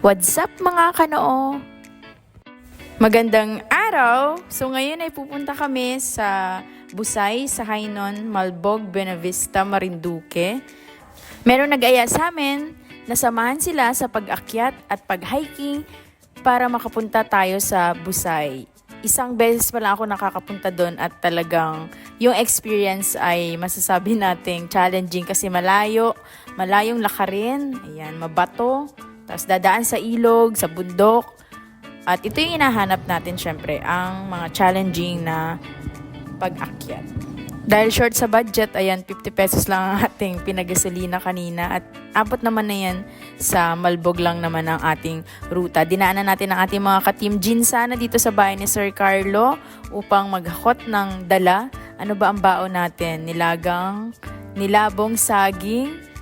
What's up mga kanoo? Magandang araw! So ngayon ay pupunta kami sa Busay, sa Hainon, Malbog, Buenavista, Marinduque. Meron nag-aya sa amin na samahan sila sa pag-akyat at pag-hiking para makapunta tayo sa Busay. Isang beses pala ako nakakapunta doon at talagang yung experience ay masasabi nating challenging kasi malayong lakarin, ayan, mabato, tapos dadaan sa ilog, sa bundok. At ito yung hinahanap natin syempre, ang mga challenging na pag-akyat. Dahil short sa budget, ayan, 50 pesos lang ang ating pinagasolina kanina. At abot naman na yan sa Malbog lang naman ang ating ruta. Dinaanan natin ang ating mga ka-team Ginsana dito sa bahay ni Sir Carlo upang maghakot ng dala. Ano ba ang baon natin? Nilabong saging,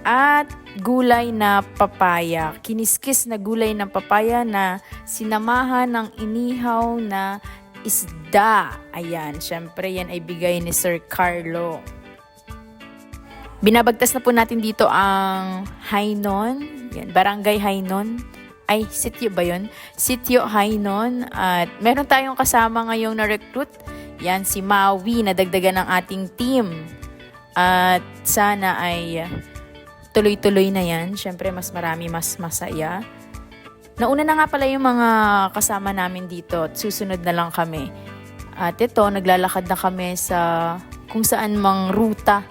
at gulay na papaya. Kiniskis na gulay ng papaya na sinamahan ng inihaw na isda. Ayan, syempre yan ay bigay ni Sir Carlo. Binabagtas na po natin dito ang Hainon. Yan, Barangay Hainon. Ay, sitio ba yun? Sitio Hainon. At meron tayong kasama ngayong na-recruit. Yan, si Maui, na dagdagan ng ating team. At sana ay tuloy-tuloy na yan. Siyempre, mas marami, mas masaya. Nauna na nga pala yung mga kasama namin dito at susunod na lang kami. At ito, naglalakad na kami sa kung saan mang ruta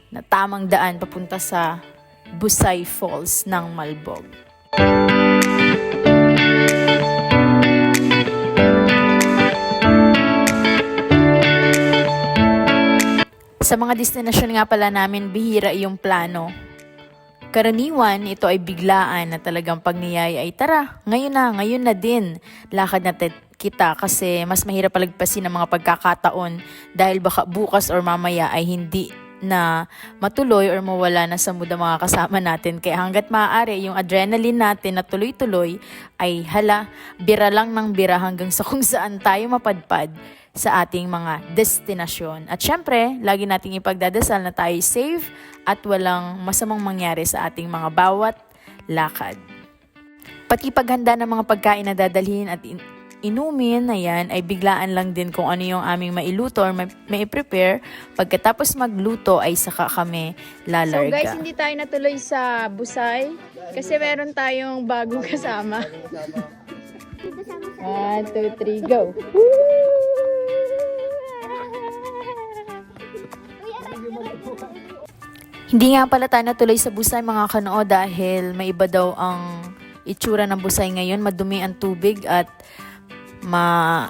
na tamang daan papunta sa Busay Falls ng Malbog. Sa mga destinasyon nga pala namin, bihira yung plano. Karaniwan, ito ay biglaan na talagang pag niyaya ay tara, ngayon na din. Lakad na kita kasi mas mahirap palagpasin ang mga pagkakataon dahil baka bukas or mamaya ay hindi na matuloy or mawala na sa mood ang mga kasama natin. Kaya hanggat maaari, yung adrenaline natin na tuloy-tuloy ay bira lang ng bira hanggang sa kung saan tayo mapadpad sa ating mga destinasyon. At syempre, lagi nating ipagdadasal na tayo safe at walang masamang mangyari sa ating mga bawat lakad. Pati paghanda ng mga pagkain na dadalhin at inumin na yan ay biglaan lang din kung ano yung aming mailuto or may prepare. Pagkatapos magluto ay saka kami lalarga. So guys, hindi tayo natuloy sa Busay kasi meron tayong bagong kasama. 1, 2, 3, go! Hindi nga pala tayo natuloy sa Busay mga kanoo dahil may iba daw ang itsura ng Busay ngayon. Madumi ang tubig at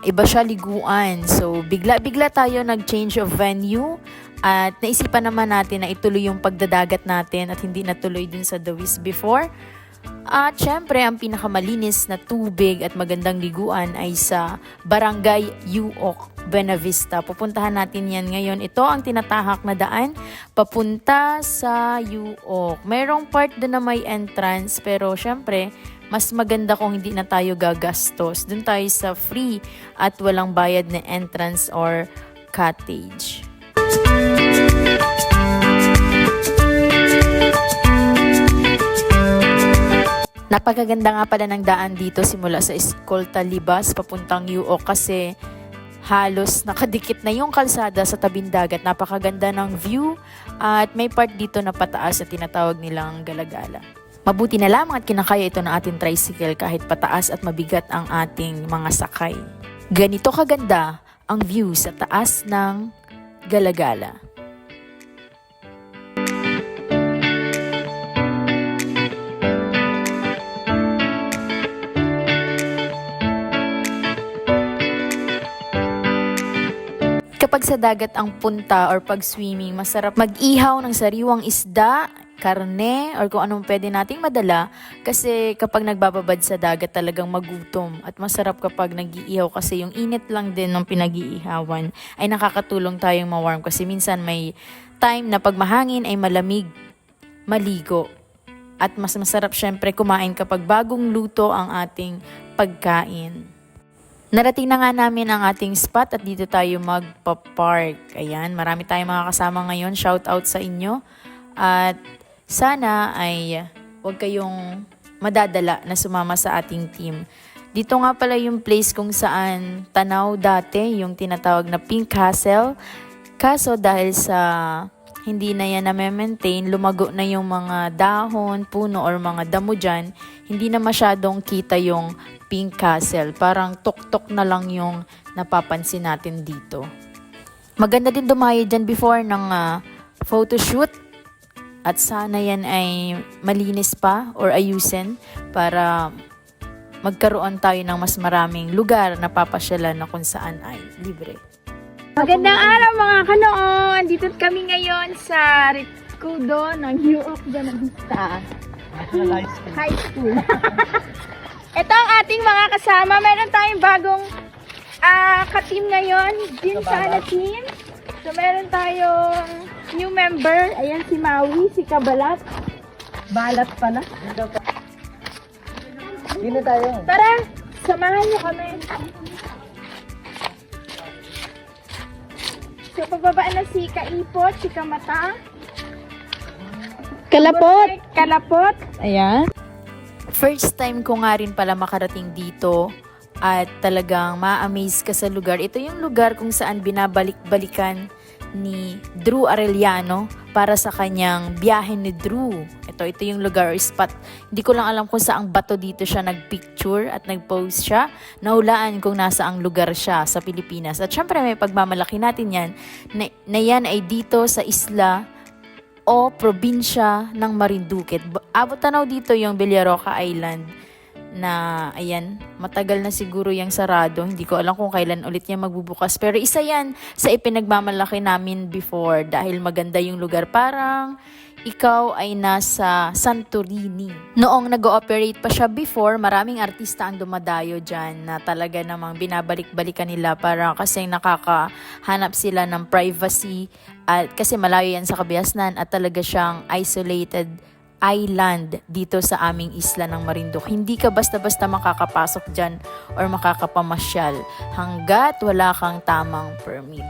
iba siya liguan. So bigla tayo nag-change of venue at naisipan naman natin na ituloy yung pagdadagat natin at hindi natuloy dun sa Dawis before. At syempre, ang pinakamalinis na tubig at magandang liguan ay sa Barangay Uoc, Buenavista. Pupuntahan natin yan ngayon. Ito ang tinatahak na daan papunta sa Uoc. Mayroong part doon na may entrance pero syempre, mas maganda kung hindi na tayo gagastos. Doon tayo sa free at walang bayad na entrance or cottage. Napakaganda nga pala ng daan dito simula sa Escolta Libas papuntang Uoc kasi halos nakadikit na yung kalsada sa tabing dagat. Napakaganda ng view at may part dito na pataas at tinatawag nilang Galagala. Mabuti na lamang at kinakaya ito ng ating tricycle kahit pataas at mabigat ang ating mga sakay. Ganito kaganda ang view sa taas ng Galagala. Kapag sa dagat ang punta or pag-swimming, masarap mag-ihaw ng sariwang isda, karne, or kung anong pwede nating madala. Kasi kapag nagbababad sa dagat talagang magutom. At masarap kapag nag-iihaw kasi yung init lang din ng pinag-iihawan ay nakakatulong tayong ma-warm. Kasi minsan may time na pag mahangin ay malamig, maligo. At mas masarap syempre kumain kapag bagong luto ang ating pagkain. Narating na nga namin ang ating spot at dito tayo magpa-park. Ayan, marami tayong mga kasama ngayon. Shout out sa inyo. At sana ay huwag kayong madadala na sumama sa ating team. Dito nga pala yung place kung saan tanaw dati, yung tinatawag na Pink Castle. Kaso dahil sa hindi na yan na-maintain, lumago na yung mga dahon, puno or mga damo dyan, hindi na masyadong kita yung Pink Castle. Parang tuktok na lang yung napapansin natin dito. Maganda din dumayo dyan before ng photoshoot. At sana yan ay malinis pa or ayusin para magkaroon tayo ng mas maraming lugar na papasyalan na kung saan ay libre. Magandang araw mga kanoon! Dito kami ngayon sa Rikudo ng Europe Buenavista High School. Ito ang ating mga kasama. Meron tayong bagong ka-team ngayon. Din sana team. So meron tayong new member. Ayan si Maui, si Kabalat. Balat pala. Dito tayo. Tara, samahan niyo kami. So, pababa na si Kaipot, si Kamata. Kalapot! Kalapot! Ayan. First time ko nga rin pala makarating dito at talagang ma-amaze ka sa lugar. Ito yung lugar kung saan binabalik-balikan ni Drew Arellano para sa kanyang biyahe ni Drew. Ito yung lugar or spot. Hindi ko lang alam kung saang bato dito siya nagpicture at nagpost siya. Nahulaan kung nasaang lugar siya sa Pilipinas. At syempre may pagmamalaki natin yan na yan ay dito sa isla o probinsya ng Marinduque. Abot tanaw dito yung Villaroca Island na ayan, matagal na siguro yung sarado. Hindi ko alam kung kailan ulit niya magbubukas. Pero isa yan sa ipinagmamalaki namin before dahil maganda yung lugar. Parang ikaw ay nasa Santorini. Noong nag-ooperate pa siya before, maraming artista ang dumadayo dyan na talaga namang binabalik-balikan nila para kasi nakakahanap sila ng privacy at kasi malayo yan sa Kabiasnan at talaga siyang isolated island dito sa aming isla ng Marinduque. Hindi ka basta-basta makakapasok dyan or makakapamasyal hanggat wala kang tamang permit.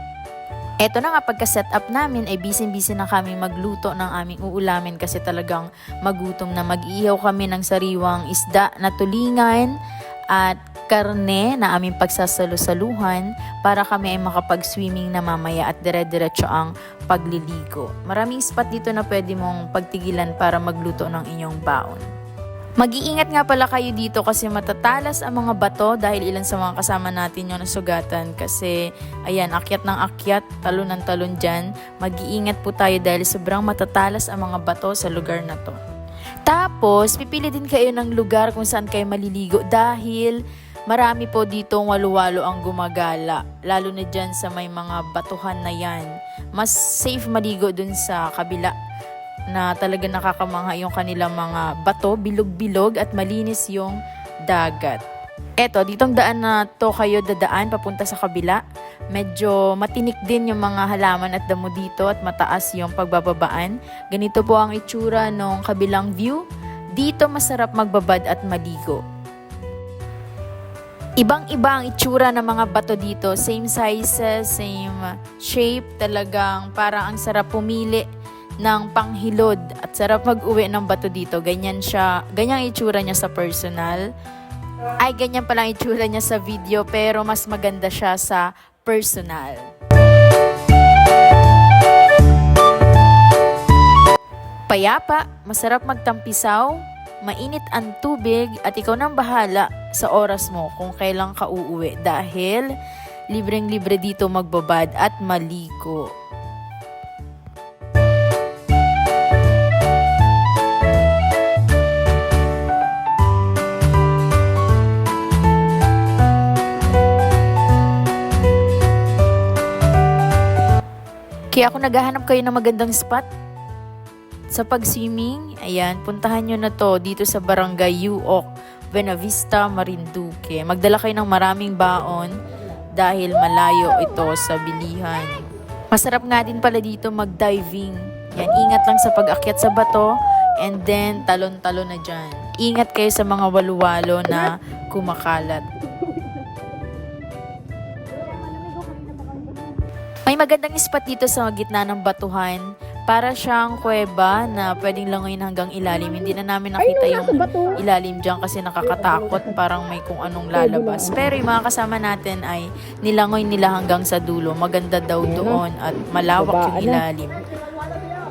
Eto na nga, pagka-set up namin ay busy-busy na kami magluto ng aming uulamin kasi talagang magutom na. Mag-iihaw kami ng sariwang isda na tulingan at karne na aming pagsasalo-saluhan para kami ay makapag-swimming na mamaya at dire-diretso ang pagliligo. Maraming spot dito na pwede mong pagtigilan para magluto ng inyong baon. Mag-iingat nga pala kayo dito kasi matatalas ang mga bato dahil ilan sa mga kasama natin yung nasugatan kasi ayan, akyat ng akyat, talon ng talon dyan. Mag-iingat po tayo dahil sobrang matatalas ang mga bato sa lugar na to. Tapos, pipili din kayo ng lugar kung saan kayo maliligo dahil marami po dito walu-walo ang gumagala. Lalo na dyan sa may mga batuhan na yan. Mas safe maligo dun sa kabila na talaga nakakamangha yung kanilang mga bato, bilog-bilog at malinis yung dagat. Eto, ditong daan na to kayo dadaan papunta sa kabila. Medyo matinik din yung mga halaman at damo dito at mataas yung pagbababaan. Ganito po ang itsura ng kabilang view. Dito masarap magbabad at maligo. Ibang-iba ang itsura ng mga bato dito. Same sizes, same shape. Talagang parang ang sarap pumili ng panghilod at sarap mag-uwi ng bato dito. Ganyan siya, ganyang itsura niya sa personal. Ay, ganyan palang itsura niya sa video pero mas maganda siya sa personal. Payapa, masarap magtampisaw, mainit ang tubig at ikaw nang bahala sa oras mo kung kailan ka uuwi dahil libreng-libre dito magbabad at maligo. Kaya ako naghahanap kayo ng magandang spot sa pag-swimming, ayan, puntahan nyo na to dito sa Barangay Uoc, Buenavista, Marinduque. Magdala kayo ng maraming baon dahil malayo ito sa bilihan. Masarap nga din pala dito mag-diving. Yan, ingat lang sa pag-akyat sa bato and then talon-talon na dyan. Ingat kayo sa mga walu-walo na kumakalat. May magandang spot dito sa gitna ng batuhan. Para siyang kuweba na pwedeng langoyin hanggang ilalim. Hindi na namin nakita yung ilalim dyan kasi nakakatakot. Parang may kung anong lalabas. Pero yung mga kasama natin ay nilangoy nila hanggang sa dulo. Maganda daw doon at malawak yung ilalim.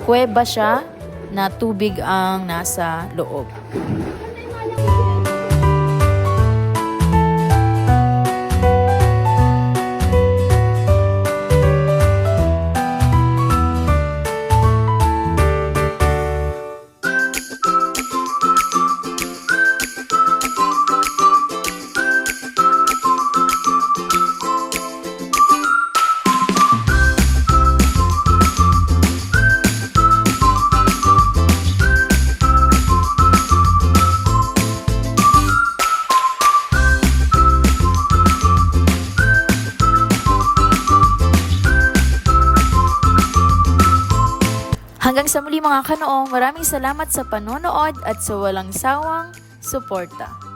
Kuweba siya na tubig ang nasa loob. Hanggang sa muli mga kanoong, maraming salamat sa panonood at sa walang sawang suporta.